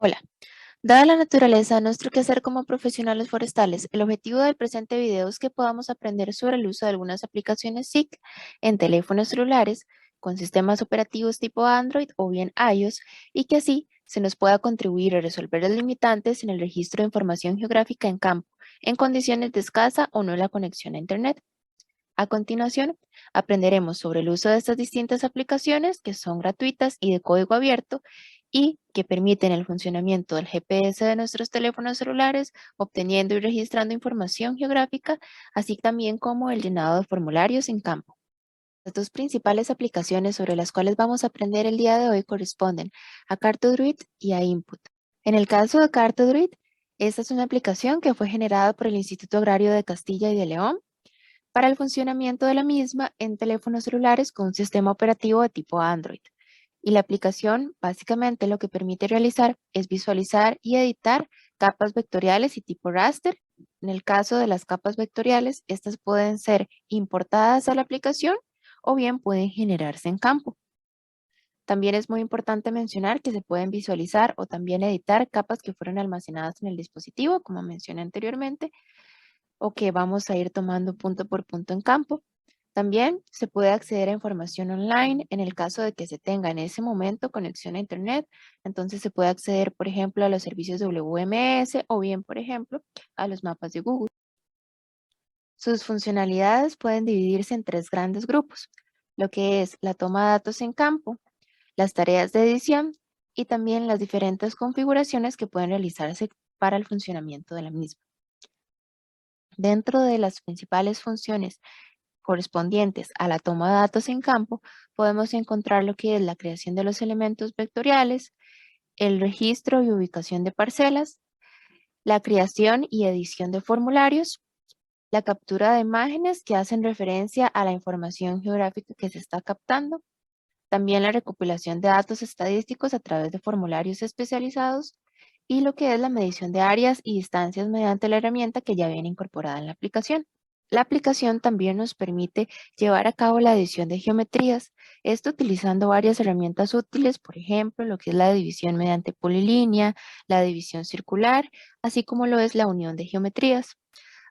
Hola. Dada la naturaleza de nuestro quehacer como profesionales forestales, el objetivo del presente video es que podamos aprender sobre el uso de algunas aplicaciones SIC en teléfonos celulares con sistemas operativos tipo Android o bien iOS y que así se nos pueda contribuir a resolver los limitantes en el registro de información geográfica en campo, en condiciones de escasa o nula conexión a Internet. A continuación, aprenderemos sobre el uso de estas distintas aplicaciones que son gratuitas y de código abierto y que permiten el funcionamiento del GPS de nuestros teléfonos celulares, obteniendo y registrando información geográfica, así también como el llenado de formularios en campo. Las dos principales aplicaciones sobre las cuales vamos a aprender el día de hoy corresponden a Cartodruid y a Input. En el caso de Cartodruid, esta es una aplicación que fue generada por el Instituto Agrario de Castilla y de León para el funcionamiento de la misma en teléfonos celulares con un sistema operativo de tipo Android. Y la aplicación básicamente lo que permite realizar es visualizar y editar capas vectoriales y tipo raster. En el caso de las capas vectoriales, estas pueden ser importadas a la aplicación o bien pueden generarse en campo. También es muy importante mencionar que se pueden visualizar o también editar capas que fueron almacenadas en el dispositivo, como mencioné anteriormente, o que vamos a ir tomando punto por punto en campo. También se puede acceder a información online en el caso de que se tenga en ese momento conexión a Internet. Entonces se puede acceder, por ejemplo, a los servicios de WMS o bien, por ejemplo, a los mapas de Google. Sus funcionalidades pueden dividirse en tres grandes grupos, lo que es la toma de datos en campo, las tareas de edición y también las diferentes configuraciones que pueden realizarse para el funcionamiento de la misma. Dentro de las principales funciones correspondientes a la toma de datos en campo, podemos encontrar lo que es la creación de los elementos vectoriales, el registro y ubicación de parcelas, la creación y edición de formularios, la captura de imágenes que hacen referencia a la información geográfica que se está captando, también la recopilación de datos estadísticos a través de formularios especializados y lo que es la medición de áreas y distancias mediante la herramienta que ya viene incorporada en la aplicación. La aplicación también nos permite llevar a cabo la edición de geometrías, esto utilizando varias herramientas útiles, por ejemplo, lo que es la división mediante polilínea, la división circular, así como lo es la unión de geometrías.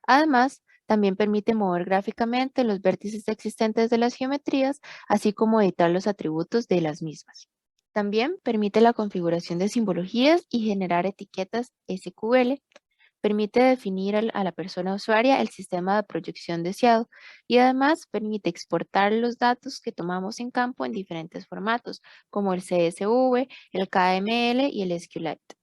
Además, también permite mover gráficamente los vértices existentes de las geometrías, así como editar los atributos de las mismas. También permite la configuración de simbologías y generar etiquetas SQL. Permite definir a la persona usuaria el sistema de proyección deseado y además permite exportar los datos que tomamos en campo en diferentes formatos, como el CSV, el KML y el SQLite.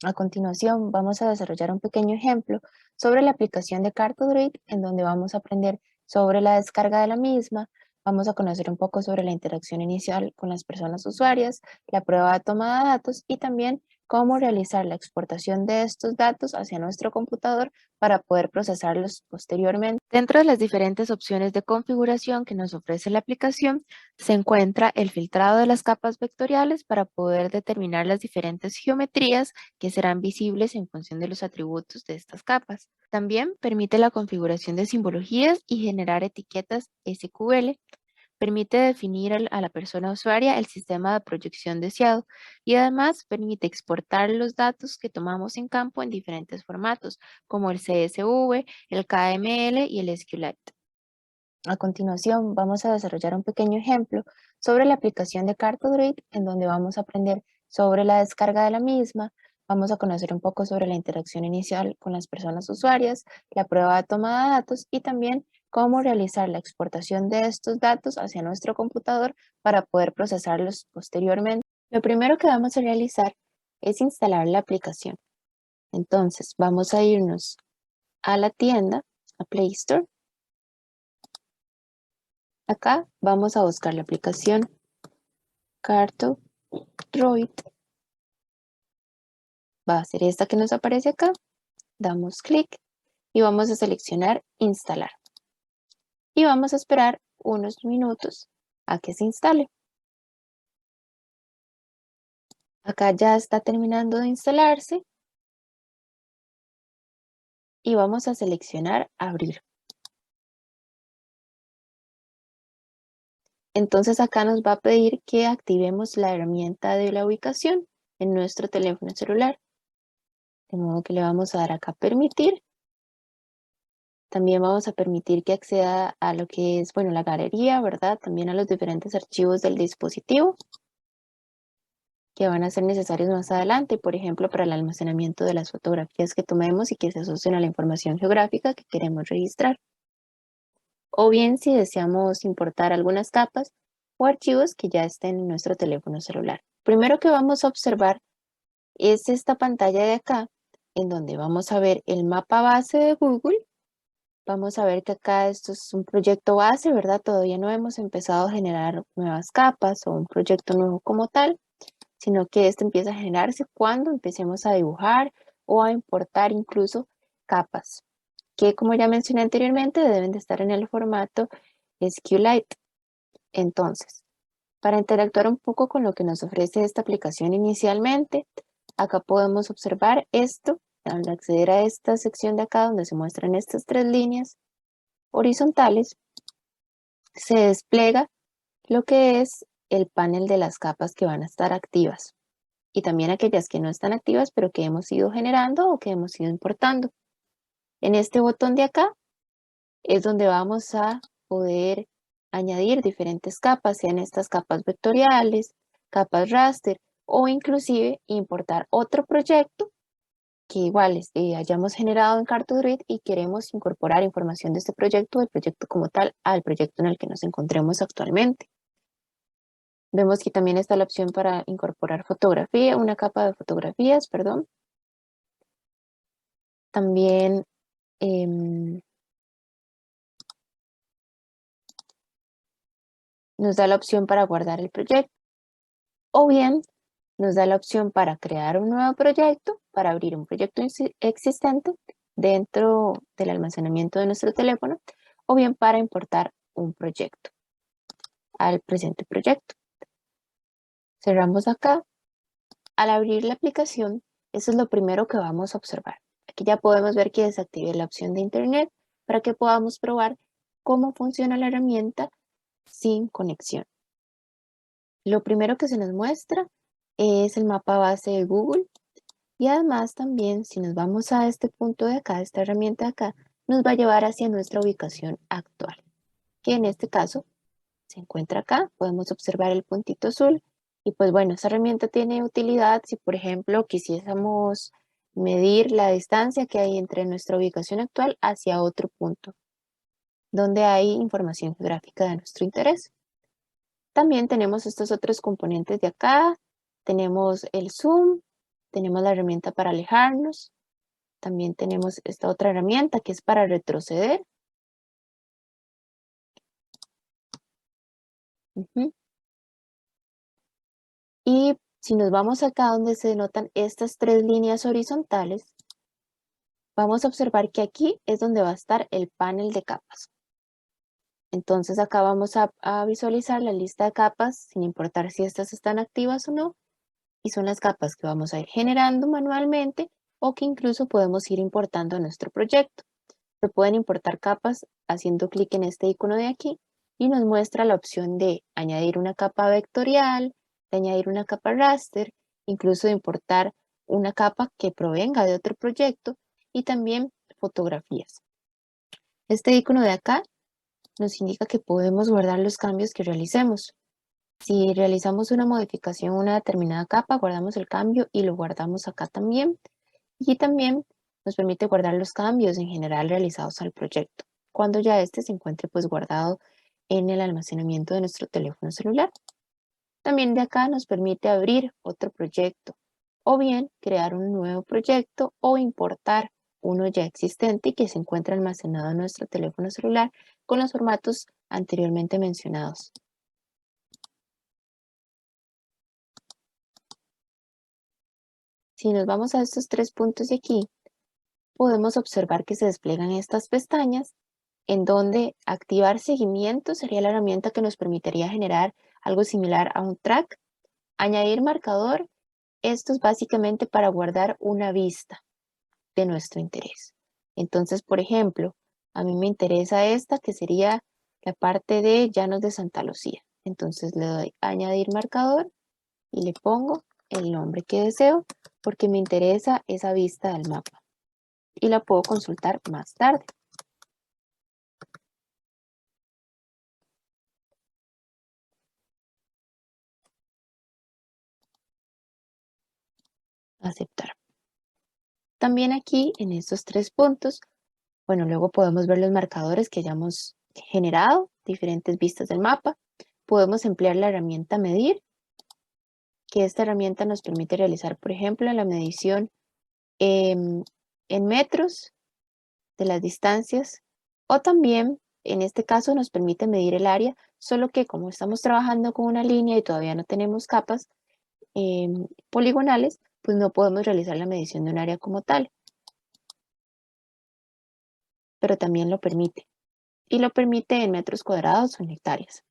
A continuación, vamos a desarrollar un pequeño ejemplo sobre la aplicación de Cartodroid, en donde vamos a aprender sobre la descarga de la misma, vamos a conocer un poco sobre la interacción inicial con las personas usuarias, la prueba de toma de datos y también cómo realizar la exportación de estos datos hacia nuestro computador para poder procesarlos posteriormente. Dentro de las diferentes opciones de configuración que nos ofrece la aplicación, se encuentra el filtrado de las capas vectoriales para poder determinar las diferentes geometrías que serán visibles en función de los atributos de estas capas. También permite la configuración de simbologías y generar etiquetas SQL. Permite definir a la persona usuaria el sistema de proyección deseado y además permite exportar los datos que tomamos en campo en diferentes formatos, como el CSV, el KML y el SQLite. A continuación, vamos a desarrollar un pequeño ejemplo sobre la aplicación de Cartodroid, en donde vamos a aprender sobre la descarga de la misma, vamos a conocer un poco sobre la interacción inicial con las personas usuarias, la prueba de toma de datos y también cómo realizar la exportación de estos datos hacia nuestro computador para poder procesarlos posteriormente. Lo primero que vamos a realizar es instalar la aplicación. Entonces, vamos a irnos a la tienda, a Play Store. Acá vamos a buscar la aplicación Cartodroid. Va a ser esta que nos aparece acá. Damos clic y vamos a seleccionar instalar. Y vamos a esperar unos minutos a que se instale. Acá ya está terminando de instalarse y vamos a seleccionar abrir. Entonces acá nos va a pedir que activemos la herramienta de la ubicación. en nuestro teléfono celular. De modo que le vamos a dar acá permitir. También vamos a permitir que acceda a lo que es, bueno, la galería, ¿verdad? También a los diferentes archivos del dispositivo que van a ser necesarios más adelante, por ejemplo, para el almacenamiento de las fotografías que tomemos y que se asocien a la información geográfica que queremos registrar. O bien si deseamos importar algunas capas o archivos que ya estén en nuestro teléfono celular. Primero que vamos a observar es esta pantalla de acá, en donde vamos a ver el mapa base de Google. Vamos a ver que acá esto es un proyecto base, ¿verdad? Todavía no hemos empezado a generar nuevas capas o un proyecto nuevo como tal, sino que esto empieza a generarse cuando empecemos a dibujar o a importar incluso capas, que como ya mencioné anteriormente, deben de estar en el formato SQLite. Entonces, para interactuar un poco con lo que nos ofrece esta aplicación inicialmente, acá podemos observar esto. Al acceder a esta sección de acá donde se muestran estas tres líneas horizontales, se despliega lo que es el panel de las capas que van a estar activas y también aquellas que no están activas pero que hemos ido generando o que hemos ido importando. En este botón de acá es donde vamos a poder añadir diferentes capas, sean estas capas vectoriales, capas raster o inclusive importar otro proyecto que igual hayamos generado en Cartodroid y queremos incorporar información de este proyecto, del proyecto como tal, al proyecto en el que nos encontremos actualmente. Vemos que también está la opción para incorporar fotografía, una capa de fotografías, perdón. También nos da la opción para guardar el proyecto o bien nos da la opción para crear un nuevo proyecto, para abrir un proyecto existente dentro del almacenamiento de nuestro teléfono o bien para importar un proyecto al presente proyecto. Cerramos acá. Al abrir la aplicación, eso es lo primero que vamos a observar. Aquí ya podemos ver que desactivé la opción de internet para que podamos probar cómo funciona la herramienta sin conexión. Lo primero que se nos muestra es el mapa base de Google y además también si nos vamos a este punto de acá, esta herramienta de acá, nos va a llevar hacia nuestra ubicación actual, que en este caso se encuentra acá. Podemos observar el puntito azul y pues bueno, esa herramienta tiene utilidad si por ejemplo quisiésemos medir la distancia que hay entre nuestra ubicación actual hacia otro punto donde hay información geográfica de nuestro interés. También tenemos estos otros componentes de acá, tenemos el zoom, tenemos la herramienta para alejarnos, también tenemos esta otra herramienta que es para retroceder. Y si nos vamos acá donde se notan estas tres líneas horizontales, vamos a observar que aquí es donde va a estar el panel de capas. Entonces acá vamos a visualizar la lista de capas sin importar si estas están activas o no. Y son las capas que vamos a ir generando manualmente o que incluso podemos ir importando a nuestro proyecto. Se pueden importar capas haciendo clic en este icono de aquí y nos muestra la opción de añadir una capa vectorial, de añadir una capa raster, incluso de importar una capa que provenga de otro proyecto y también fotografías. Este icono de acá nos indica que podemos guardar los cambios que realicemos. Si realizamos una modificación a una determinada capa, guardamos el cambio y lo guardamos acá también. Y también nos permite guardar los cambios en general realizados al proyecto, cuando ya este se encuentre pues guardado en el almacenamiento de nuestro teléfono celular. También de acá nos permite abrir otro proyecto o bien crear un nuevo proyecto o importar uno ya existente y que se encuentra almacenado en nuestro teléfono celular con los formatos anteriormente mencionados. Si nos vamos a estos tres puntos de aquí, podemos observar que se despliegan estas pestañas en donde activar seguimiento sería la herramienta que nos permitiría generar algo similar a un track. Añadir marcador, esto es básicamente para guardar una vista de nuestro interés. Entonces, por ejemplo, a mí me interesa esta que sería la parte de Llanos de Santa Lucía. Entonces le doy añadir marcador y le pongo el nombre que deseo porque me interesa esa vista del mapa y la puedo consultar más tarde. Aceptar. También aquí en estos 3 puntos, bueno, luego podemos ver los marcadores que hayamos generado, diferentes vistas del mapa. Podemos emplear la herramienta medir, que esta herramienta nos permite realizar, por ejemplo, la medición en metros de las distancias, o también en este caso nos permite medir el área, solo que como estamos trabajando con una línea y todavía no tenemos capas poligonales, pues no podemos realizar la medición de un área como tal, pero también lo permite. Y lo permite en metros cuadrados o en hectáreas.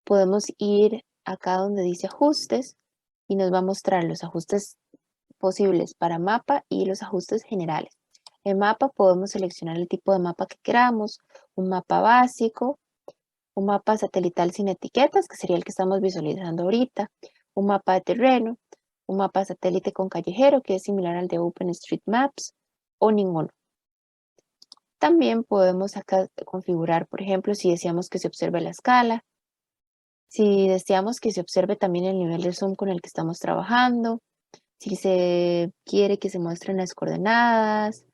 Podemos ir acá donde dice ajustes y nos va a mostrar los ajustes posibles para mapa y los ajustes generales. En mapa podemos seleccionar el tipo de mapa que queramos, un mapa básico, un mapa satelital sin etiquetas, que sería el que estamos visualizando ahorita, un mapa de terreno, un mapa satélite con callejero, que es similar al de OpenStreetMaps, o ninguno. También podemos acá configurar, por ejemplo, si deseamos que se observe la escala, si deseamos que se observe también el nivel de zoom con el que estamos trabajando, si se quiere que se muestren las coordenadas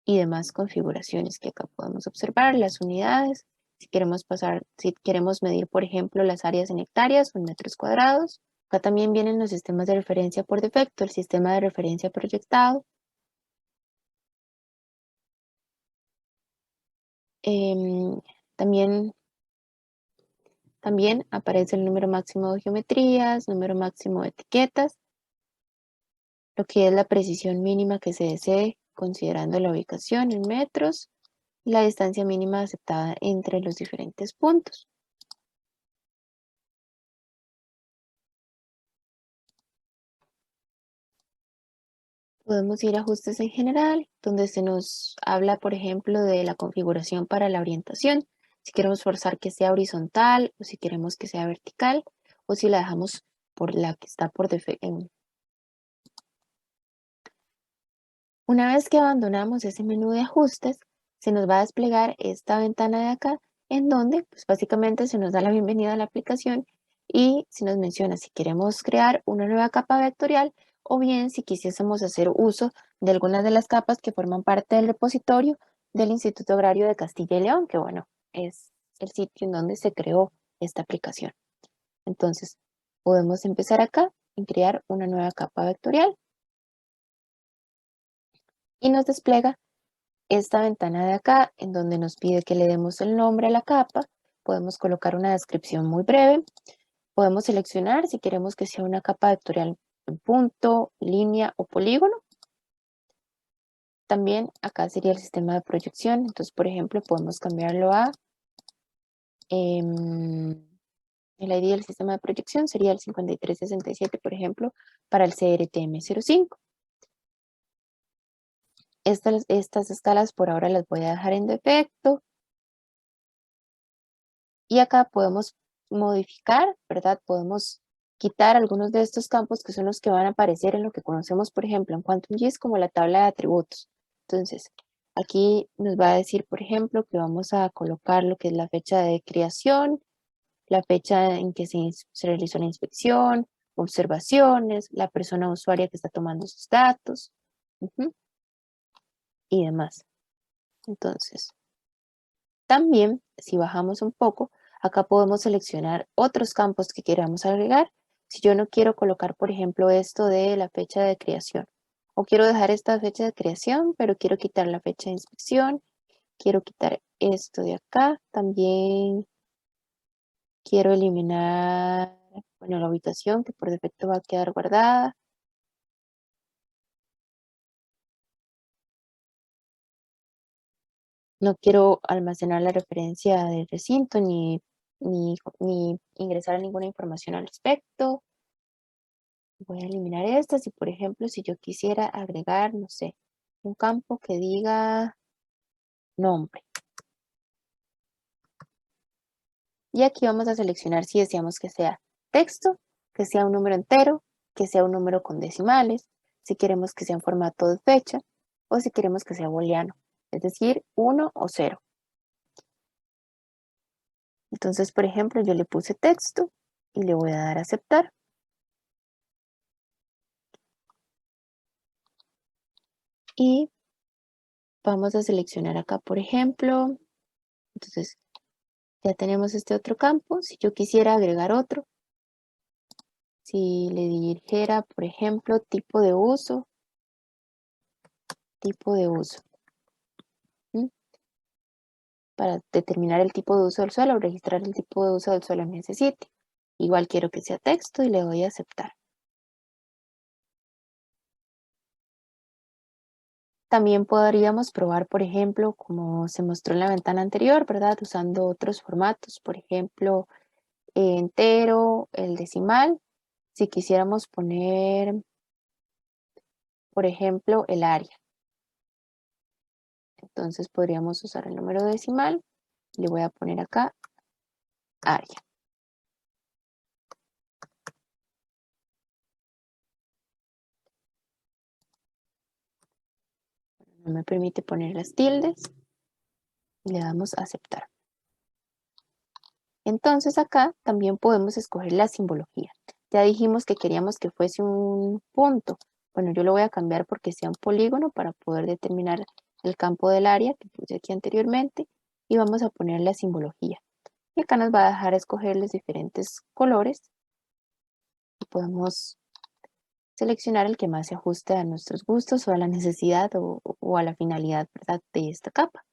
y demás configuraciones que acá podemos observar, las unidades, si queremos medir, por ejemplo, las áreas en hectáreas o en metros cuadrados. Acá también vienen los sistemas de referencia por defecto, el sistema de referencia proyectado. Em, también También aparece el número máximo de geometrías, número máximo de etiquetas, lo que es la precisión mínima que se desee considerando la ubicación en metros y la distancia mínima aceptada entre los diferentes puntos. Podemos ir a ajustes en general, donde se nos habla, por ejemplo, de la configuración para la orientación. Si queremos forzar que sea horizontal o si queremos que sea vertical o si la dejamos por la que está por defecto. Una vez que abandonamos ese menú de ajustes, se nos va a desplegar esta ventana de acá, en donde pues básicamente se nos da la bienvenida a la aplicación y se nos menciona si queremos crear una nueva capa vectorial o bien si quisiésemos hacer uso de algunas de las capas que forman parte del repositorio del Instituto Agrario de Castilla y León, que bueno, es el sitio en donde se creó esta aplicación. Entonces, podemos empezar acá en crear una nueva capa vectorial y nos despliega esta ventana de acá, en donde nos pide que le demos el nombre a la capa, podemos colocar una descripción muy breve, podemos seleccionar si queremos que sea una capa vectorial en punto, línea o polígono. También acá sería el sistema de proyección, entonces por ejemplo podemos cambiarlo a, el ID del sistema de proyección sería el 5367, por ejemplo, para el CRTM05. Estas escalas por ahora las voy a dejar en defecto. Y acá podemos modificar, ¿verdad? Podemos quitar algunos de estos campos que son los que van a aparecer en lo que conocemos, por ejemplo, en QuantumGIS como la tabla de atributos. Entonces, aquí nos va a decir, por ejemplo, que vamos a colocar lo que es la fecha de creación, la fecha en que se realizó la inspección, observaciones, la persona usuaria que está tomando sus datos, y demás. Entonces, también, si bajamos un poco, acá podemos seleccionar otros campos que queramos agregar. Si yo no quiero colocar, por ejemplo, esto de la fecha de creación, o quiero dejar esta fecha de creación, pero quiero quitar la fecha de inspección, quiero quitar esto de acá, también quiero eliminar, bueno, la ubicación que por defecto va a quedar guardada. No quiero almacenar la referencia del recinto ni ingresar ninguna información al respecto. Voy a eliminar estas y, por ejemplo, si yo quisiera agregar, no sé, un campo que diga nombre. Y aquí vamos a seleccionar si deseamos que sea texto, que sea un número entero, que sea un número con decimales, si queremos que sea en formato de fecha o si queremos que sea booleano, es decir, 1 o 0. Entonces, por ejemplo, yo le puse texto y le voy a dar a aceptar. Y vamos a seleccionar acá, por ejemplo, entonces ya tenemos este otro campo. Si yo quisiera agregar otro, si le dijera, por ejemplo, tipo de uso, ¿m? Para determinar el tipo de uso del suelo o registrar el tipo de uso del suelo en ese sitio. Igual quiero que sea texto y le doy a aceptar. También podríamos probar, por ejemplo, como se mostró en la ventana anterior, ¿verdad? Usando otros formatos, por ejemplo, entero, el decimal. Si quisiéramos poner, por ejemplo, el área. Entonces podríamos usar el número decimal. Le voy a poner acá área. No me permite poner las tildes. Y le damos a aceptar. Entonces acá también podemos escoger la simbología. Ya dijimos que queríamos que fuese un punto. Bueno, yo lo voy a cambiar porque sea un polígono para poder determinar el campo del área que puse aquí anteriormente. Y vamos a poner la simbología. Y acá nos va a dejar escoger los diferentes colores. Y podemos seleccionar el que más se ajuste a nuestros gustos o a la necesidad o a la finalidad, ¿verdad?, de esta capa.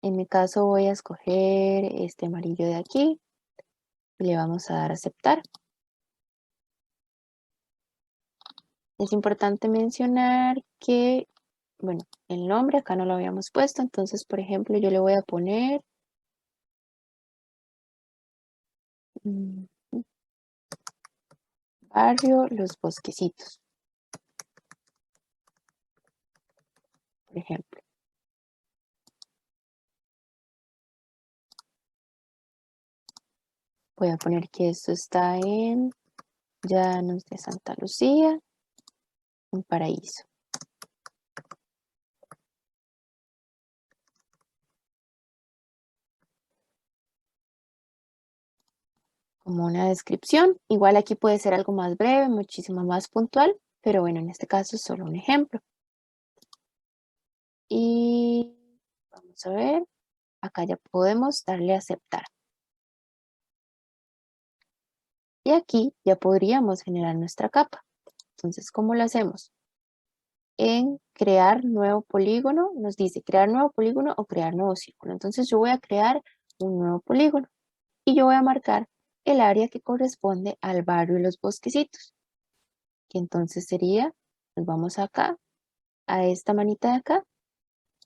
En mi caso voy a escoger este amarillo de aquí y le vamos a dar a aceptar. Es importante mencionar que, bueno, el nombre acá no lo habíamos puesto, entonces, por ejemplo, yo le voy a poner mm, Barrio Los Bosquecitos, por ejemplo. Voy a poner que esto está en Llanos de Santa Lucía, un paraíso. Como una descripción. Igual aquí puede ser algo más breve, muchísimo más puntual, pero bueno, en este caso es solo un ejemplo. Y vamos a ver, acá ya podemos darle a aceptar. Y aquí ya podríamos generar nuestra capa. Entonces, ¿cómo lo hacemos? En crear nuevo polígono, nos dice crear nuevo polígono o crear nuevo círculo. Entonces yo voy a crear un nuevo polígono y yo voy a marcar el área que corresponde al barrio de Los Bosquecitos. Que entonces sería, nos vamos acá, a esta manita de acá,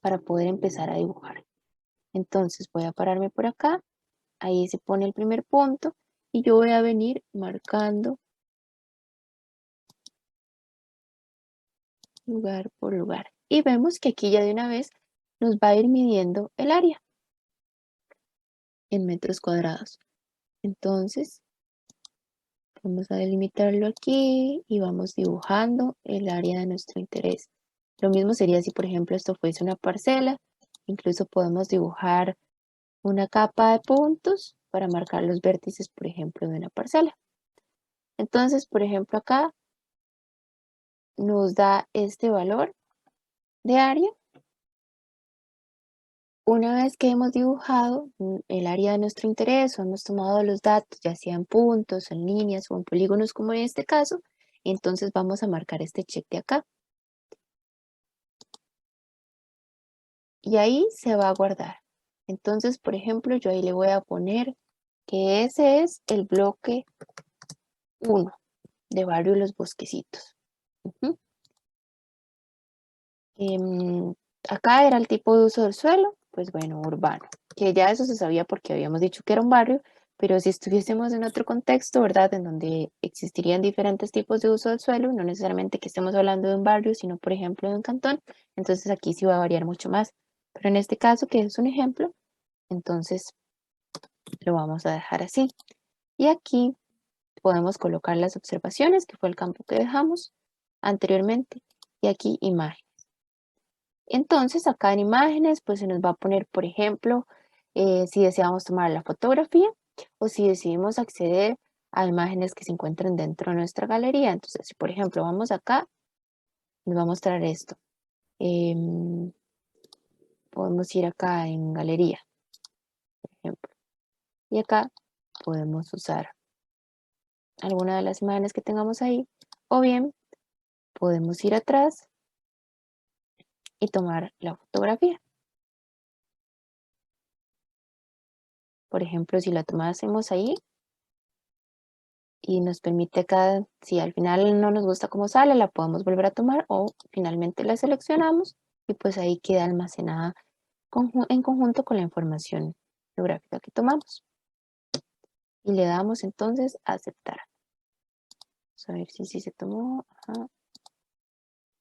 para poder empezar a dibujar. Entonces voy a pararme por acá, ahí se pone el primer punto y yo voy a venir marcando lugar por lugar. Y vemos que aquí ya de una vez nos va a ir midiendo el área en metros cuadrados. Entonces vamos a delimitarlo aquí y vamos dibujando el área de nuestro interés. Lo mismo sería si por ejemplo esto fuese una parcela. Incluso podemos dibujar una capa de puntos para marcar los vértices, por ejemplo, de una parcela. Entonces, por ejemplo, acá nos da este valor de área. Una vez que hemos dibujado el área de nuestro interés o hemos tomado los datos, ya sean puntos, en líneas o en polígonos como en este caso, entonces vamos a marcar este check de acá. Y ahí se va a guardar. Entonces, por ejemplo, yo ahí le voy a poner que ese es el bloque 1 de Barrio Los Bosquecitos. Acá era el tipo de uso del suelo, pues bueno, urbano, que ya eso se sabía porque habíamos dicho que era un barrio, pero si estuviésemos en otro contexto, ¿verdad? En donde existirían diferentes tipos de uso del suelo, no necesariamente que estemos hablando de un barrio, sino por ejemplo de un cantón, entonces aquí sí va a variar mucho más. Pero en este caso, que es un ejemplo, entonces lo vamos a dejar así. Y aquí podemos colocar las observaciones, que fue el campo que dejamos anteriormente, y aquí imagen. Entonces acá en imágenes pues se nos va a poner, por ejemplo, si deseamos tomar la fotografía o si decidimos acceder a imágenes que se encuentran dentro de nuestra galería. Entonces, si por ejemplo vamos acá, nos va a mostrar esto. Podemos ir acá en galería, por ejemplo, y acá podemos usar alguna de las imágenes que tengamos ahí, o bien podemos ir atrás y tomar la fotografía. Por ejemplo, si la tomásemos ahí y nos permite acá, si al final no nos gusta cómo sale, la podemos volver a tomar o finalmente la seleccionamos y pues ahí queda almacenada en conjunto con la información geográfica que tomamos. Y le damos entonces a aceptar. Vamos a ver si se tomó. Ajá.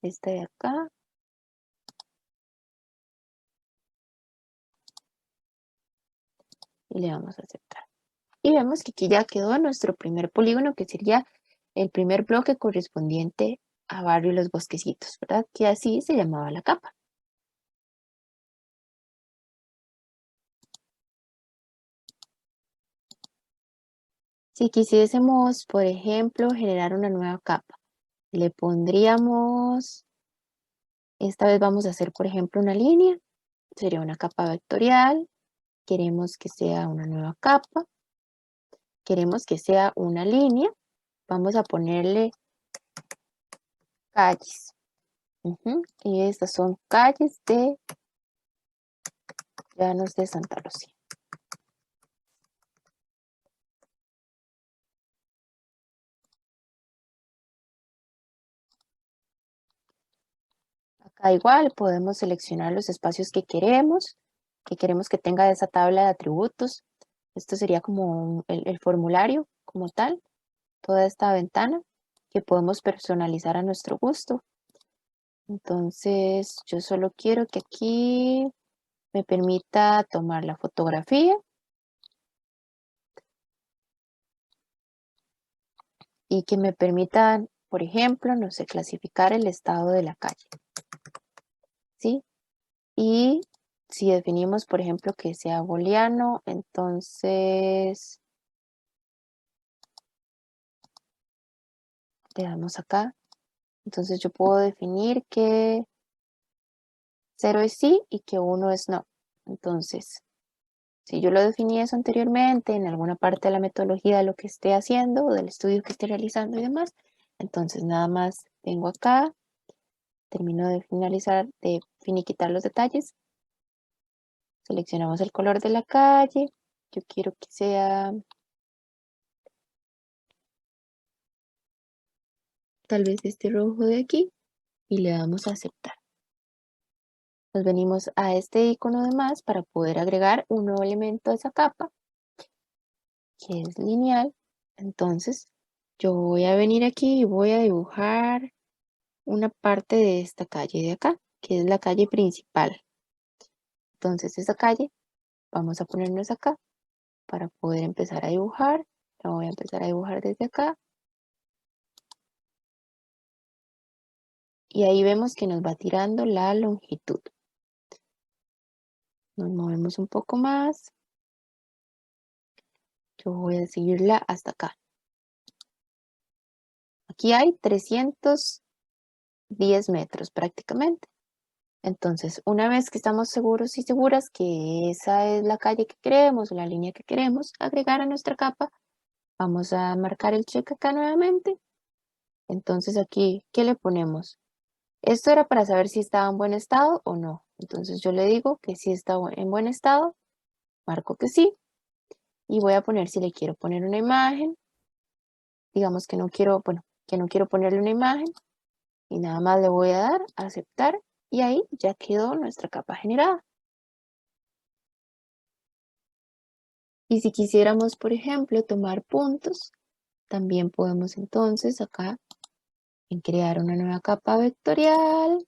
Esta de acá. Y le damos a aceptar. Y vemos que aquí ya quedó nuestro primer polígono, que sería el primer bloque correspondiente a Barrio Los Bosquecitos, ¿verdad? Que así se llamaba la capa. Si quisiésemos, por ejemplo, generar una nueva capa, le pondríamos, esta vez vamos a hacer, por ejemplo, una línea, sería una capa vectorial, queremos que sea una nueva capa, queremos que sea una línea, vamos a ponerle calles. Y estas son calles de Llanos de Santa Lucía. Acá igual podemos seleccionar los espacios que queremos que tenga esa tabla de atributos. Esto sería como el formulario como tal, toda esta ventana que podemos personalizar a nuestro gusto. Entonces yo solo quiero que aquí me permita tomar la fotografía y que me permita, por ejemplo, no sé, clasificar el estado de la calle. ¿Sí? Y si definimos, por ejemplo, que sea booleano, entonces le damos acá. Entonces yo puedo definir que 0 es sí y que 1 es no. Entonces, si yo lo definí eso anteriormente en alguna parte de la metodología de lo que esté haciendo o del estudio que esté realizando y demás, entonces nada más vengo acá, termino de finalizar, de finiquitar los detalles, seleccionamos el color de la calle, yo quiero que sea tal vez este rojo de aquí y le damos a aceptar. Nos venimos a este icono de más para poder agregar un nuevo elemento a esa capa, que es lineal. Entonces, yo voy a venir aquí y voy a dibujar una parte de esta calle de acá, que es la calle principal. Entonces, esa calle, vamos a ponernos acá para poder empezar a dibujar. La voy a empezar a dibujar desde acá. Y ahí vemos que nos va tirando la longitud. Nos movemos un poco más. Yo voy a seguirla hasta acá. Aquí hay 310 metros prácticamente. Entonces, una vez que estamos seguros y seguras que esa es la calle que queremos o la línea que queremos agregar a nuestra capa, vamos a marcar el check acá nuevamente. Entonces aquí, ¿qué le ponemos? Esto era para saber si estaba en buen estado o no. Entonces yo le digo que sí está en buen estado, marco que sí, y voy a poner si le quiero poner una imagen. Digamos que no quiero, bueno, que no quiero ponerle una imagen y nada más le voy a dar a aceptar y ahí ya quedó nuestra capa generada. Y si quisiéramos, por ejemplo, tomar puntos, también podemos entonces acá en crear una nueva capa vectorial.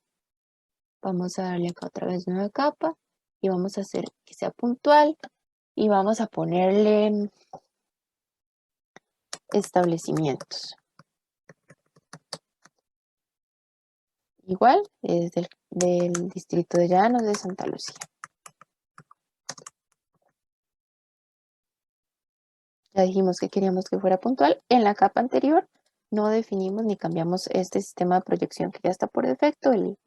Vamos a darle acá otra vez nueva capa y vamos a hacer que sea puntual y vamos a ponerle establecimientos. Igual es del distrito de Llanos de Santa Lucía. Ya dijimos que queríamos que fuera puntual. En la capa anterior no definimos ni cambiamos este sistema de proyección que ya está por defecto, el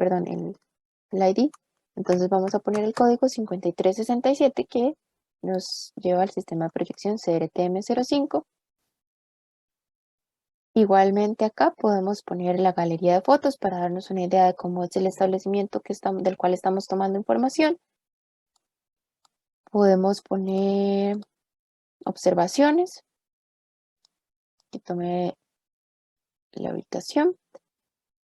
ID. Entonces vamos a poner el código 5367 que nos lleva al sistema de proyección CRTM05. Igualmente acá podemos poner la galería de fotos para darnos una idea de cómo es el establecimiento del cual estamos tomando información. Podemos poner observaciones, que tome la ubicación,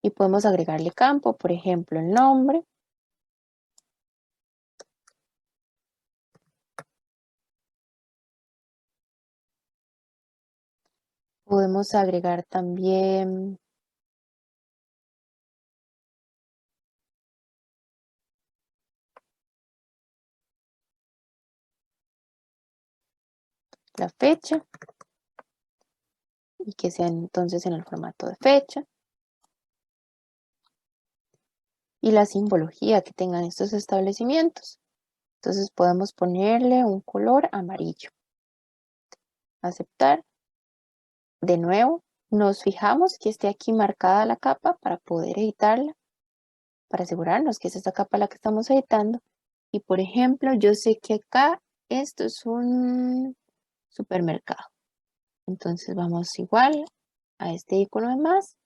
y podemos agregarle campo, por ejemplo, el nombre. Podemos agregar también la fecha y que sea entonces en el formato de fecha. Y la simbología que tengan estos establecimientos. Entonces podemos ponerle un color amarillo. Aceptar. De nuevo, nos fijamos que esté aquí marcada la capa para poder editarla, para asegurarnos que es esta capa la que estamos editando. Y por ejemplo, yo sé que acá esto es un supermercado. Entonces vamos igual a este icono de más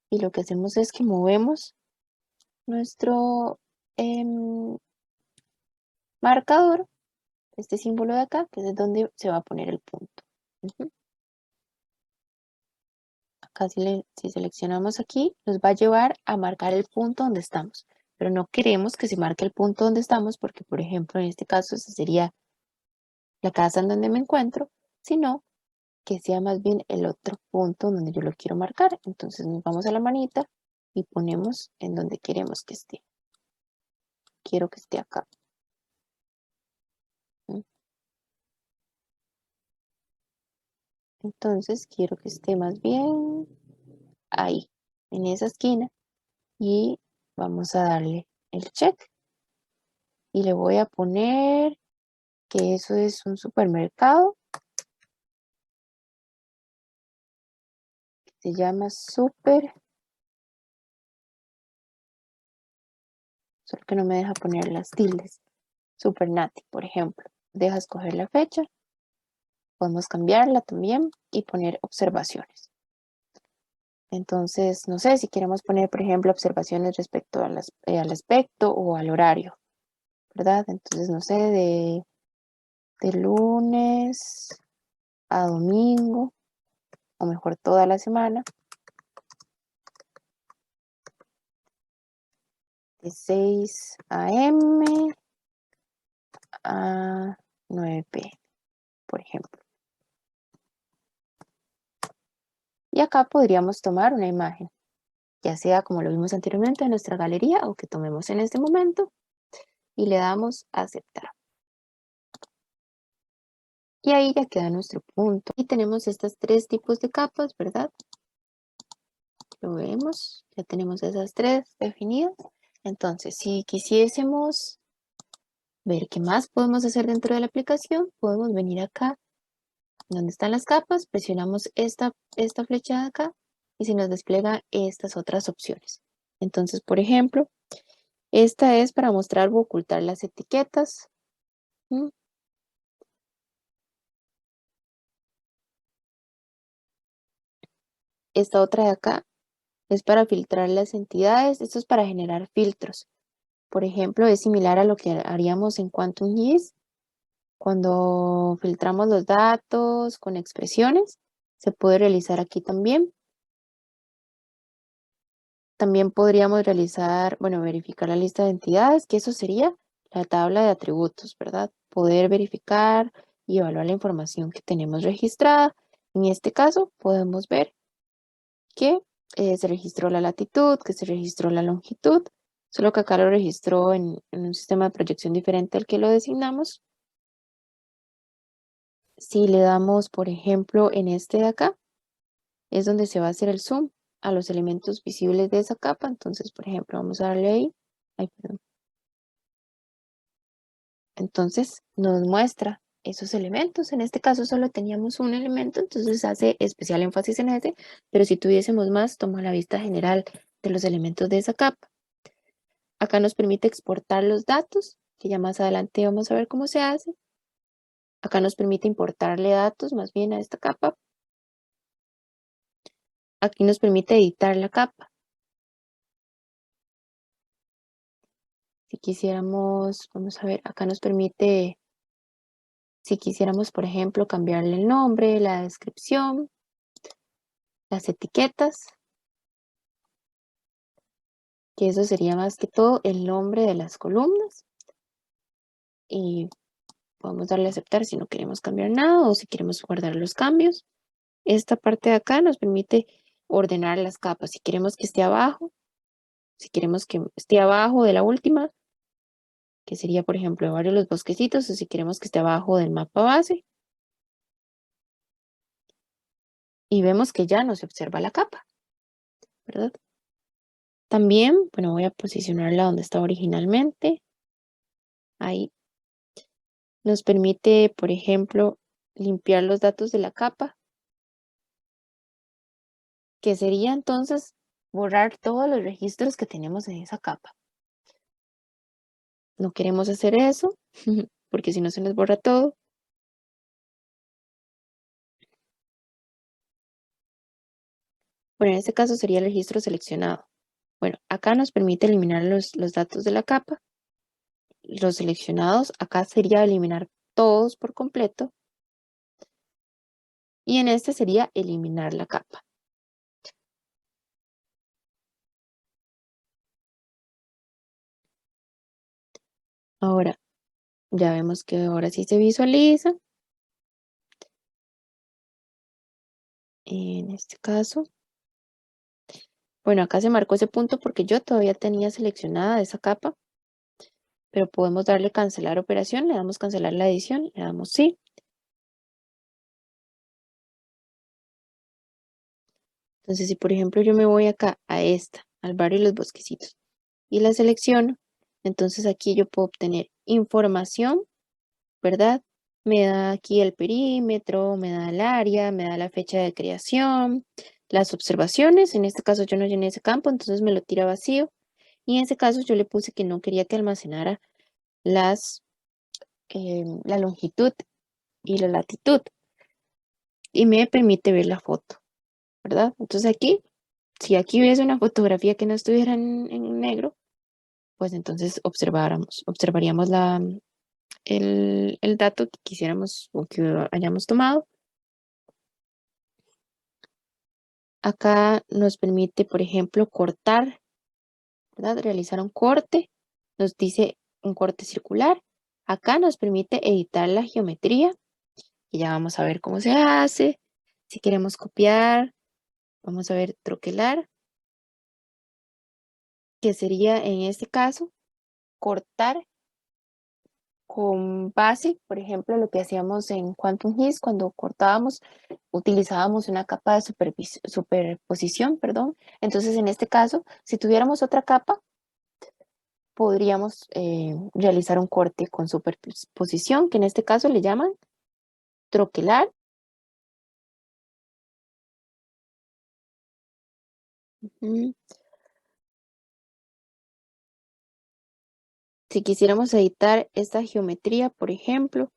y lo que hacemos es que movemos nuestro marcador, este símbolo de acá, que es donde se va a poner el punto. Acá si seleccionamos aquí, nos va a llevar a marcar el punto donde estamos, pero no queremos que se marque el punto donde estamos porque, por ejemplo, en este caso, esa sería la casa en donde me encuentro, sino que sea más bien el otro punto donde yo lo quiero marcar. Entonces nos vamos a la manita y ponemos en donde queremos que esté. Quiero que esté acá. Entonces quiero que esté más bien ahí, en esa esquina. Y vamos a darle el check. Y le voy a poner que eso es un supermercado. Se llama Super. Solo que no me deja poner las tildes. Supernati, por ejemplo. Deja escoger la fecha. Podemos cambiarla también y poner observaciones. Entonces, no sé si queremos poner, por ejemplo, observaciones respecto al aspecto o al horario, ¿verdad? Entonces, no sé, de lunes a domingo, o mejor toda la semana, de 6 a.m. a 9 p.m., por ejemplo. Y acá podríamos tomar una imagen, ya sea como lo vimos anteriormente en nuestra galería o que tomemos en este momento y le damos a aceptar. Y ahí ya queda nuestro punto. Y tenemos estos tres tipos de capas, ¿verdad? Lo vemos, ya tenemos esas tres definidas. Entonces, si quisiésemos ver qué más podemos hacer dentro de la aplicación, podemos venir acá donde están las capas, presionamos esta flecha de acá y se nos despliega estas otras opciones. Entonces, por ejemplo, esta es para mostrar o ocultar las etiquetas. Esta otra de acá es para filtrar las entidades. Esto es para generar filtros. Por ejemplo, es similar a lo que haríamos en Quantum GIS. Cuando filtramos los datos con expresiones, se puede realizar aquí también. También podríamos realizar, bueno, verificar la lista de entidades, que eso sería la tabla de atributos, ¿verdad? Poder verificar y evaluar la información que tenemos registrada. En este caso, podemos ver que se registró la latitud, que se registró la longitud, solo que acá lo registró en un sistema de proyección diferente al que lo designamos. Si le damos, por ejemplo, en este de acá, es donde se va a hacer el zoom a los elementos visibles de esa capa. Entonces, por ejemplo, vamos a darle ahí. Ay, perdón. Entonces nos muestra esos elementos. En este caso solo teníamos un elemento, entonces hace especial énfasis en ese, pero si tuviésemos más, toma la vista general de los elementos de esa capa. Acá nos permite exportar los datos, que ya más adelante vamos a ver cómo se hace. Acá nos permite importarle datos más bien a esta capa. Aquí nos permite editar la capa. Si quisiéramos, vamos a ver, acá nos permite, si quisiéramos, por ejemplo, cambiarle el nombre, la descripción, las etiquetas, que eso sería más que todo el nombre de las columnas. Y podemos darle a aceptar si no queremos cambiar nada o si queremos guardar los cambios. Esta parte de acá nos permite ordenar las capas. Si queremos que esté abajo, si queremos que esté abajo de la última, que sería, por ejemplo, varios los bosquecitos, o si queremos que esté abajo del mapa base. Y vemos que ya no se observa la capa, ¿verdad? También, bueno, voy a posicionarla donde estaba originalmente. Ahí nos permite, por ejemplo, limpiar los datos de la capa, que sería entonces borrar todos los registros que tenemos en esa capa. No queremos hacer eso, porque si no se nos borra todo. Bueno, en este caso sería el registro seleccionado. Bueno, acá nos permite eliminar los datos de la capa. Los seleccionados, acá sería eliminar todos por completo. Y en este sería eliminar la capa. Ahora, ya vemos que ahora sí se visualiza. En este caso, bueno, acá se marcó ese punto porque yo todavía tenía seleccionada esa capa, pero podemos darle cancelar operación, le damos cancelar la edición, le damos sí. Entonces, si por ejemplo yo me voy acá a esta, al barrio y los bosquecitos, y la selecciono, entonces aquí yo puedo obtener información, ¿verdad? Me da aquí el perímetro, me da el área, me da la fecha de creación, las observaciones. En este caso yo no llené ese campo, entonces me lo tira vacío. Y en ese caso yo le puse que no quería que almacenara la longitud y la latitud. Y me permite ver la foto, ¿verdad? Entonces aquí, si aquí hubiese una fotografía que no estuviera en negro, pues entonces observaríamos el dato que quisiéramos o que hayamos tomado. Acá nos permite, por ejemplo, cortar, ¿verdad? Realizar un corte. Nos dice un corte circular. Acá nos permite editar la geometría, y ya vamos a ver cómo se hace. Si queremos copiar, vamos a ver troquelar, que sería en este caso cortar con base, por ejemplo, lo que hacíamos en Quantum His cuando cortábamos, utilizábamos una capa de superposición, perdón. Entonces, en este caso, si tuviéramos otra capa, podríamos realizar un corte con superposición, que en este caso le llaman troquelar. Ujú. Si quisiéramos editar esta geometría, por ejemplo,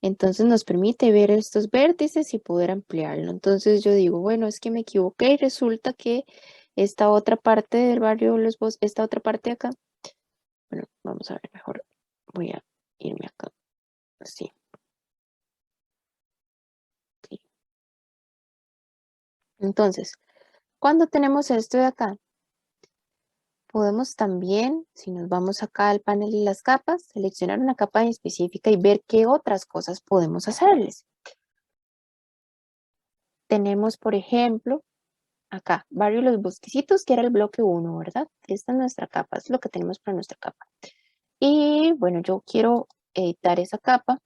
entonces nos permite ver estos vértices y poder ampliarlo. Entonces yo digo, bueno, es que me equivoqué y resulta que esta otra parte del barrio Los Bosques, esta otra parte de acá, bueno, vamos a ver mejor, voy a irme acá, así. Sí. Entonces, cuando tenemos esto de acá, podemos también, si nos vamos acá al panel de las capas, seleccionar una capa en específica y ver qué otras cosas podemos hacerles. Tenemos, por ejemplo, acá, barrio Los Bosquecitos, que era el bloque 1, ¿verdad? Esta es nuestra capa, es lo que tenemos para nuestra capa. Y bueno, yo quiero editar esa capa,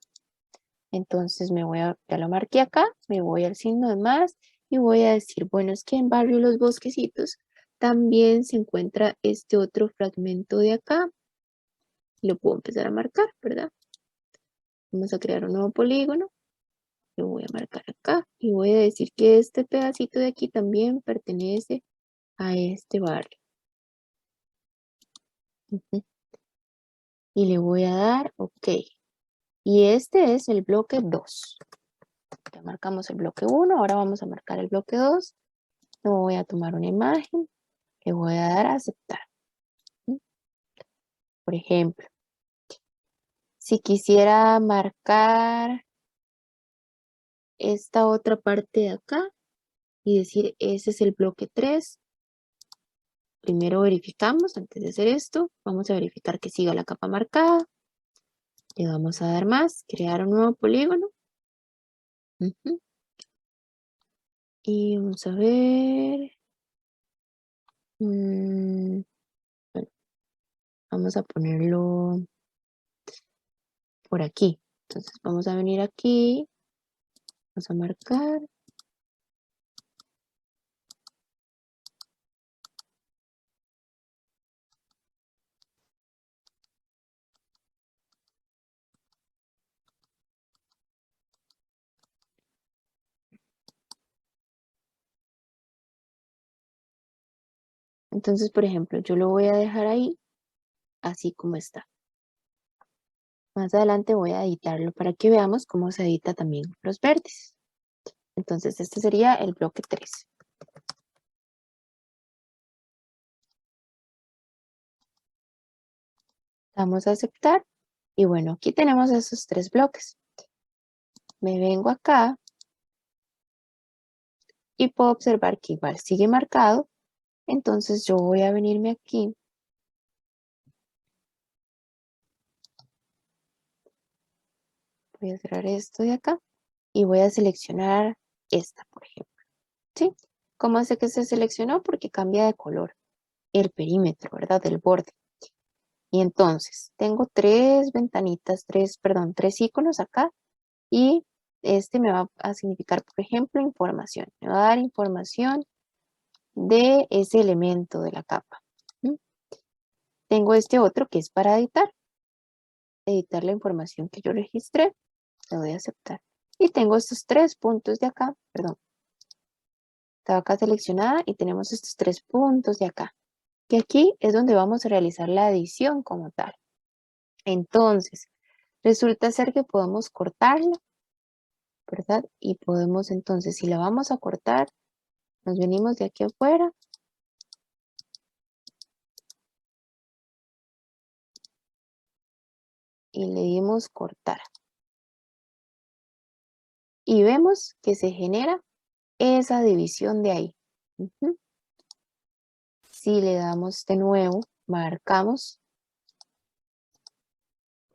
entonces ya lo marqué acá, me voy al signo de más y voy a decir, bueno, es que en Barrio Los Bosquecitos también se encuentra este otro fragmento de acá. Lo puedo empezar a marcar, ¿verdad? Vamos a crear un nuevo polígono. Lo voy a marcar acá y voy a decir que este pedacito de aquí también pertenece a este barrio. Ujú. Y le voy a dar OK. Y este es el bloque 2. Ya marcamos el bloque 1, ahora vamos a marcar el bloque 2. Lo voy a tomar una imagen, le voy a dar a aceptar. Por ejemplo, si quisiera marcar esta otra parte de acá y decir ese es el bloque 3, primero verificamos, antes de hacer esto, vamos a verificar que siga la capa marcada. Le vamos a dar más, crear un nuevo polígono. Ujú. Y vamos a ver. Bueno, vamos a ponerlo por aquí. Entonces vamos a venir aquí, vamos a marcar. Entonces, por ejemplo, yo lo voy a dejar ahí, así como está. Más adelante voy a editarlo para que veamos cómo se edita también los vértices. Entonces, este sería el bloque 3. Vamos a aceptar. Y bueno, aquí tenemos esos 3 bloques. Me vengo acá y puedo observar que igual sigue marcado. Entonces yo voy a venirme aquí. Voy a cerrar esto de acá y voy a seleccionar esta, por ejemplo. ¿Sí? ¿Cómo sé que se seleccionó? Porque cambia de color el perímetro, ¿verdad? Del borde. Y entonces tengo 3 ventanitas, tres iconos acá y este me va a significar, por ejemplo, información. Me va a dar información de ese elemento de la capa. ¿Mm? Tengo este otro que es para editar la información que yo registré. Le doy a aceptar. Y tengo estos 3 puntos de acá, perdón. Estaba acá seleccionada y tenemos estos 3 puntos de acá. Que aquí es donde vamos a realizar la edición como tal. Entonces, resulta ser que podemos cortarla, ¿verdad? Y podemos entonces, si la vamos a cortar, nos venimos de aquí afuera. Y le dimos cortar. Y vemos que se genera esa división de ahí. Ujú. Si le damos de nuevo, marcamos,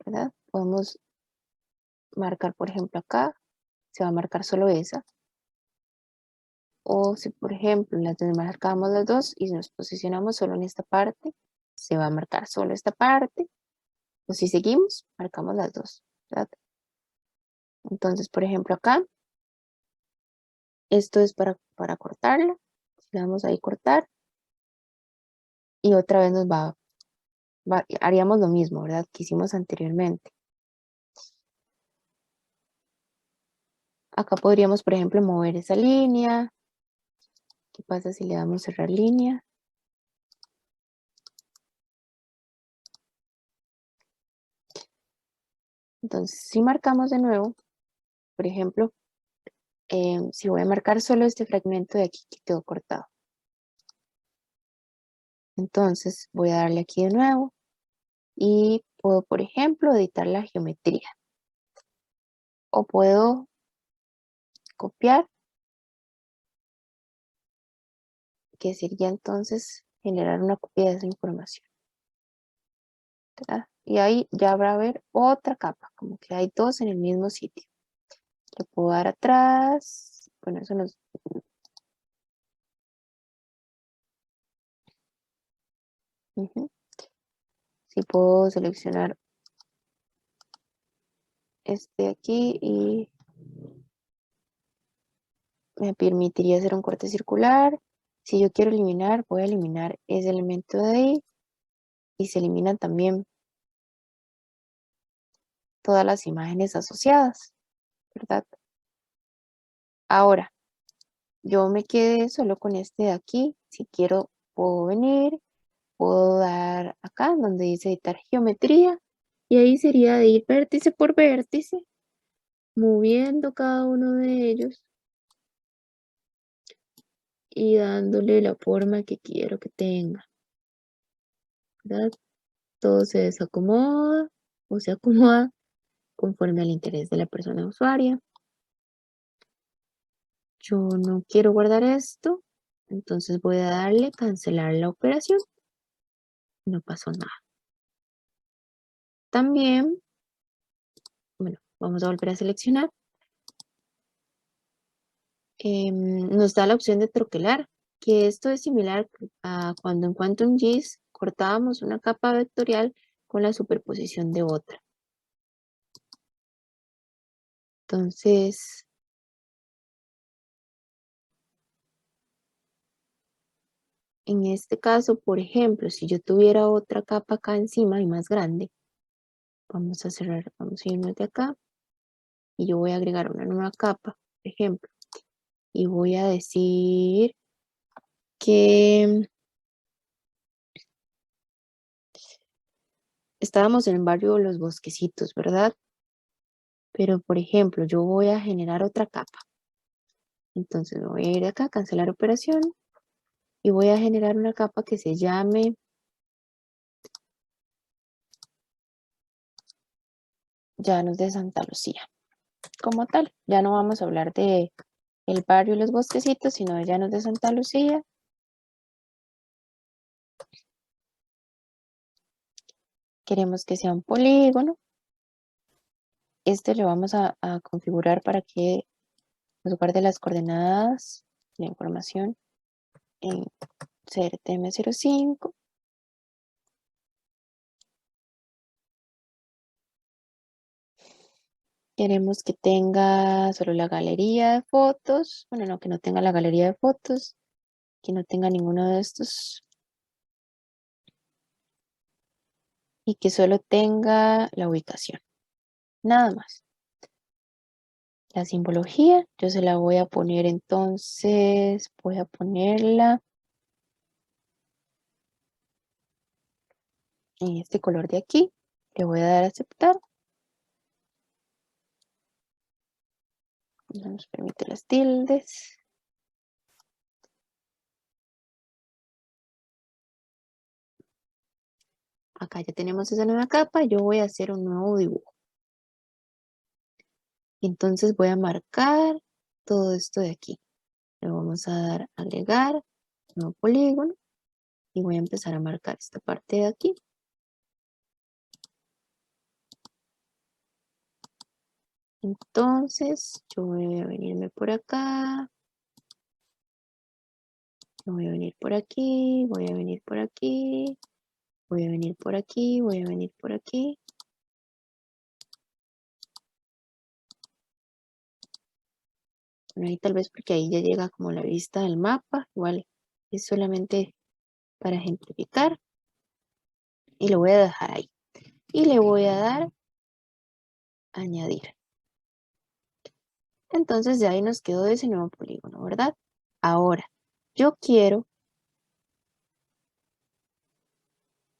¿verdad? Podemos marcar, por ejemplo, acá, se va a marcar solo esa. O si, por ejemplo, las marcamos las dos y nos posicionamos solo en esta parte, se va a marcar solo esta parte. O si seguimos, marcamos las dos, ¿verdad? Entonces, por ejemplo, acá, esto es para cortarla. Le damos ahí cortar. Y otra vez haríamos lo mismo, ¿verdad? Que hicimos anteriormente. Acá podríamos, por ejemplo, mover esa línea. ¿Qué pasa si le damos cerrar línea? Entonces, si marcamos de nuevo, por ejemplo, si voy a marcar solo este fragmento de aquí que quedó cortado. Entonces, voy a darle aquí de nuevo y puedo, por ejemplo, editar la geometría. O puedo copiar, que sería entonces generar una copia de esa información, ¿verdad? Y ahí ya va a haber otra capa, como que hay 2 en el mismo sitio. Le puedo dar atrás. Bueno, eso nos... Si puedo seleccionar este aquí y me permitiría hacer un corte circular. Si yo quiero eliminar, voy a eliminar ese elemento de ahí y se eliminan también todas las imágenes asociadas, ¿verdad? Ahora, yo me quedé solo con este de aquí. Si quiero, puedo venir, puedo dar acá donde dice editar geometría y ahí sería de ir vértice por vértice, moviendo cada uno de ellos y dándole la forma que quiero que tenga, ¿verdad? Todo se desacomoda o se acomoda conforme al interés de la persona usuaria. Yo no quiero guardar esto, entonces voy a darle cancelar la operación. No pasó nada. También, bueno, vamos a volver a seleccionar. Nos da la opción de troquelar, que esto es similar a cuando en Quantum GIS cortábamos una capa vectorial con la superposición de otra. Entonces, en este caso, por ejemplo, si yo tuviera otra capa acá encima y más grande, vamos a cerrar, vamos a irnos de acá y yo voy a agregar una nueva capa, por ejemplo, y voy a decir que estábamos en el barrio Los Bosquecitos, ¿verdad? Pero, por ejemplo, yo voy a generar otra capa. Entonces me voy a ir de acá, cancelar operación, y voy a generar una capa que se llame Llanos de Santa Lucía. Como tal, ya no vamos a hablar de el barrio Los Bosquecitos, sino de Llanos de Santa Lucía. Queremos que sea un polígono. Este lo vamos a configurar para que nos guarde las coordenadas, la información en CRTM05. Queremos que tenga solo la galería de fotos. Bueno, no, que no tenga la galería de fotos, que no tenga ninguno de estos y que solo tenga la ubicación. Nada más. La simbología, yo se la voy a poner entonces, voy a ponerla en este color de aquí. Le voy a dar a aceptar. No nos permite las tildes. Acá ya tenemos esa nueva capa. Yo voy a hacer un nuevo dibujo. Entonces voy a marcar todo esto de aquí. Le vamos a dar a agregar, nuevo polígono. Y voy a empezar a marcar esta parte de aquí. Entonces yo voy a venirme por acá. Voy a venir por aquí, voy a venir por aquí, voy a venir por aquí, voy a venir por aquí. Bueno, ahí tal vez porque ahí ya llega como la vista del mapa. Igual es solamente para ejemplificar. Y lo voy a dejar ahí. Y le voy a dar añadir. Entonces ya ahí nos quedó ese nuevo polígono, ¿verdad? Ahora, yo quiero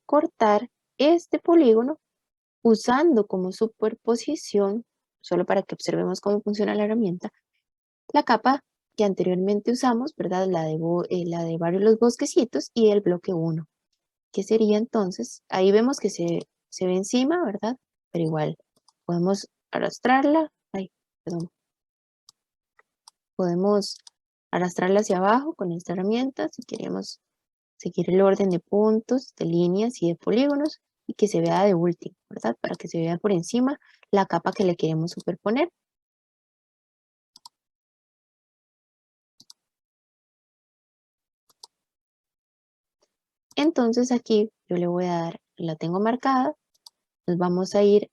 cortar este polígono usando como superposición, solo para que observemos cómo funciona la herramienta, la capa que anteriormente usamos, ¿verdad? La de Barrio Los Bosquecitos y el bloque 1, que sería entonces, ahí vemos que se ve encima, ¿verdad? Pero igual, podemos arrastrarla, ay, perdón, podemos arrastrarla hacia abajo con esta herramienta si queremos seguir el orden de puntos, de líneas y de polígonos y que se vea de último, ¿verdad? Para que se vea por encima la capa que le queremos superponer. Entonces aquí yo le voy a dar, la tengo marcada, nos vamos a ir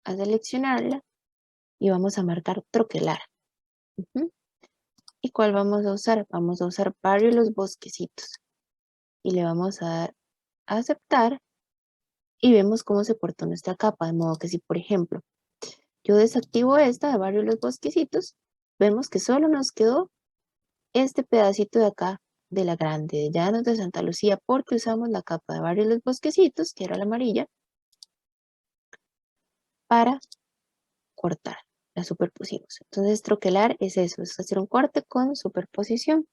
a seleccionarla y vamos a marcar troquelar. Ujú. ¿Y cuál vamos a usar? Vamos a usar Barrio Los Bosquecitos. Y le vamos a dar a aceptar y vemos cómo se portó nuestra capa. De modo que si, por ejemplo, yo desactivo esta de Barrio Los Bosquecitos, vemos que solo nos quedó este pedacito de acá de la grande, de Llanos de Santa Lucía, porque usamos la capa de Barrio Los Bosquecitos, que era la amarilla, para cortar. La superpusimos. Entonces, troquelar es eso, es hacer un corte con superposición.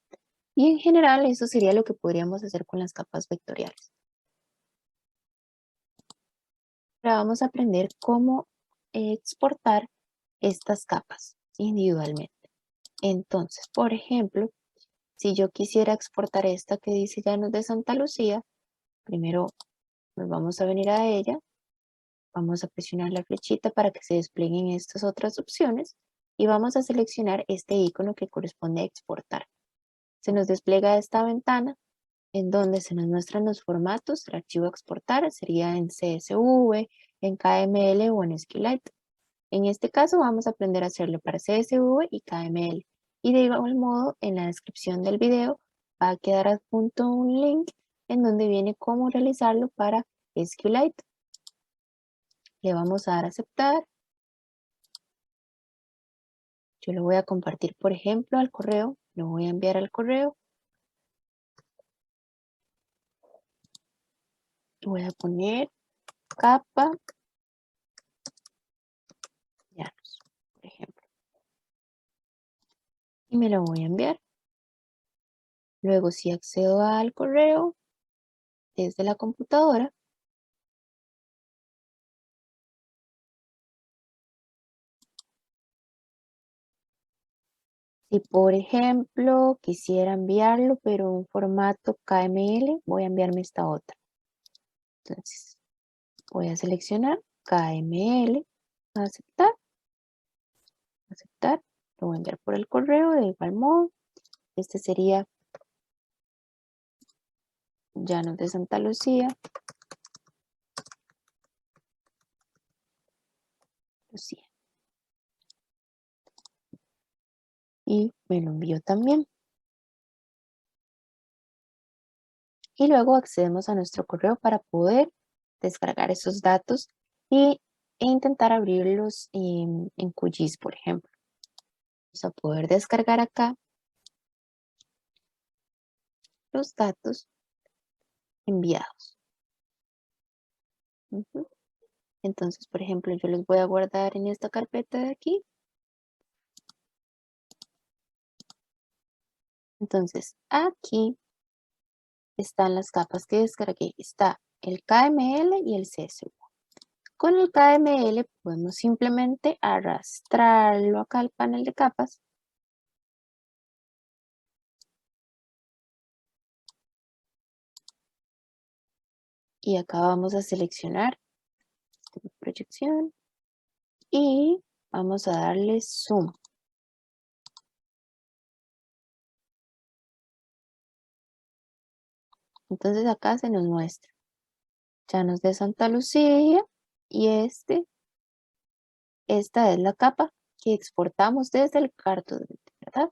Y en general, eso sería lo que podríamos hacer con las capas vectoriales. Ahora vamos a aprender cómo exportar estas capas individualmente. Entonces, por ejemplo, si yo quisiera exportar esta que dice Llanos de Santa Lucía, primero nos vamos a venir a ella, vamos a presionar la flechita para que se desplieguen estas otras opciones y vamos a seleccionar este icono que corresponde a exportar. Se nos despliega esta ventana en donde se nos muestran los formatos. El archivo a exportar sería en CSV, en KML o en SQLite. En este caso vamos a aprender a hacerlo para CSV y KML. Y de igual modo, en la descripción del video va a quedar adjunto un link en donde viene cómo realizarlo para SQLite. Le vamos a dar a aceptar. Yo lo voy a compartir, por ejemplo, al correo. Lo voy a enviar al correo. Voy a poner capa Llanos, por ejemplo. Y me lo voy a enviar. Luego, si accedo al correo desde la computadora, si por ejemplo quisiera enviarlo, pero en formato KML, voy a enviarme esta otra. Entonces, voy a seleccionar KML, aceptar, aceptar. Lo voy a enviar por el correo de igual modo. Este sería Llanos de Santa Lucía. Lucía. Y me lo envió también. Y luego accedemos a nuestro correo para poder descargar esos datos e intentar abrirlos en QGIS, por ejemplo. Vamos a poder descargar acá los datos enviados. Ujú. Entonces, por ejemplo, yo los voy a guardar en esta carpeta de aquí. Entonces, aquí están las capas que descargué. Está el KML y el CSV. Con el KML podemos simplemente arrastrarlo acá al panel de capas. Y acá vamos a seleccionar proyección y vamos a darle zoom. Entonces acá se nos muestra Llanos de Santa Lucía y esta es la capa que exportamos desde el cartón, ¿verdad?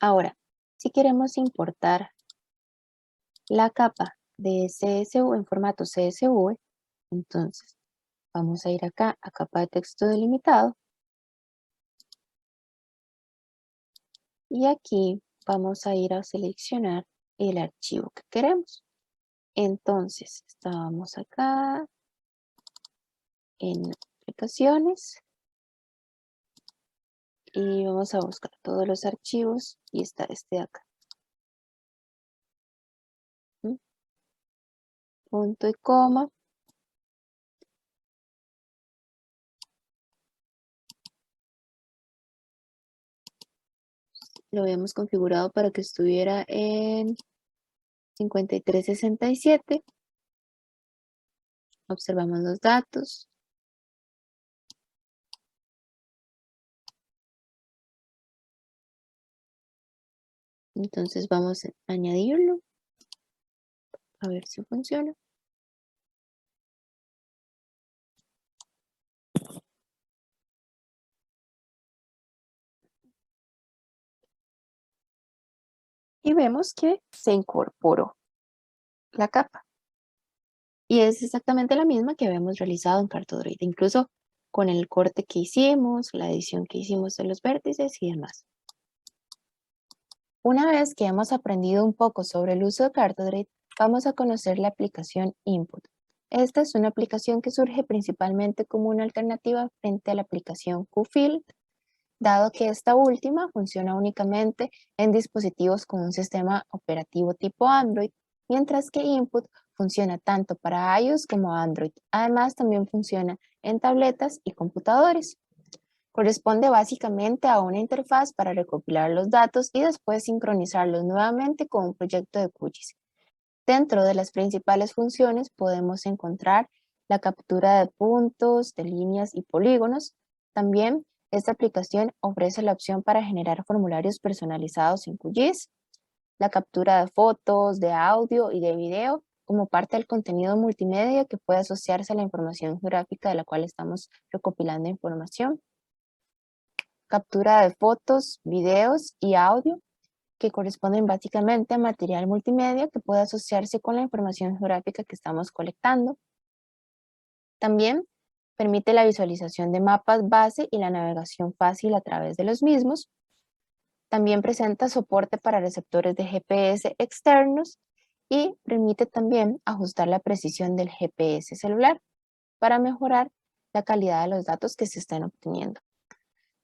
Ahora, si queremos importar la capa de CSV en formato CSV, entonces vamos a ir acá a capa de texto delimitado y aquí vamos a ir a seleccionar el archivo que queremos. Entonces, estábamos acá en aplicaciones y vamos a buscar todos los archivos y está este de acá. ¿Mm? Punto y coma. Lo habíamos configurado para que estuviera en 5367. Observamos los datos. Entonces vamos a añadirlo. A ver si funciona. y vemos que se incorporó la capa. Y es exactamente la misma que habíamos realizado en Cartodroid, incluso con el corte que hicimos, la edición que hicimos de los vértices y demás. Una vez que hemos aprendido un poco sobre el uso de Cartodroid, vamos a conocer la aplicación Input. Esta es una aplicación que surge principalmente como una alternativa frente a la aplicación QField, dado que esta última funciona únicamente en dispositivos con un sistema operativo tipo Android, mientras que Input funciona tanto para iOS como Android. Además, también funciona en tabletas y computadores. Corresponde básicamente a una interfaz para recopilar los datos y después sincronizarlos nuevamente con un proyecto de QGIS. Dentro de las principales funciones podemos encontrar la captura de puntos, de líneas y polígonos. También esta aplicación ofrece la opción para generar formularios personalizados en QGIS, la captura de fotos, de audio y de video como parte del contenido multimedia que puede asociarse a la información geográfica de la cual estamos recopilando información, captura de fotos, videos y audio que corresponden básicamente a material multimedia que puede asociarse con la información geográfica que estamos colectando. También permite la visualización de mapas base y la navegación fácil a través de los mismos. También presenta soporte para receptores de GPS externos y permite también ajustar la precisión del GPS celular para mejorar la calidad de los datos que se estén obteniendo.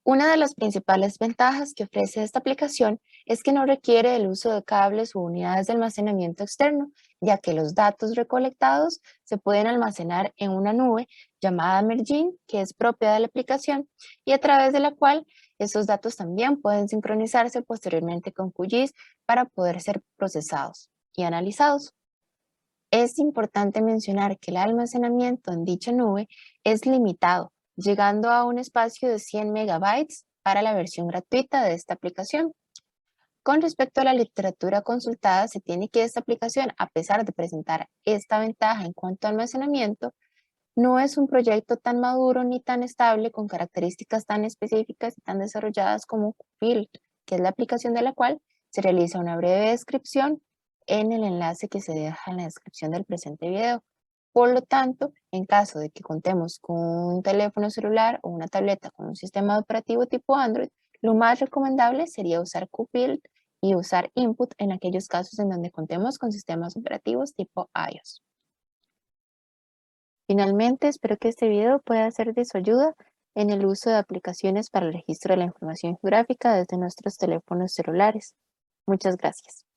Una de las principales ventajas que ofrece esta aplicación es que no requiere el uso de cables u unidades de almacenamiento externo, ya que los datos recolectados se pueden almacenar en una nube llamada Mergin, que es propia de la aplicación y a través de la cual esos datos también pueden sincronizarse posteriormente con QGIS para poder ser procesados y analizados. Es importante mencionar que el almacenamiento en dicha nube es limitado, llegando a un espacio de 100 megabytes para la versión gratuita de esta aplicación. Con respecto a la literatura consultada, se tiene que esta aplicación, a pesar de presentar esta ventaja en cuanto a almacenamiento, no es un proyecto tan maduro ni tan estable con características tan específicas y tan desarrolladas como Qfield, que es la aplicación de la cual se realiza una breve descripción en el enlace que se deja en la descripción del presente video. Por lo tanto, en caso de que contemos con un teléfono celular o una tableta con un sistema operativo tipo Android, lo más recomendable sería usar Qfield y usar Input en aquellos casos en donde contemos con sistemas operativos tipo iOS. Finalmente, espero que este video pueda ser de su ayuda en el uso de aplicaciones para el registro de la información geográfica desde nuestros teléfonos celulares. Muchas gracias.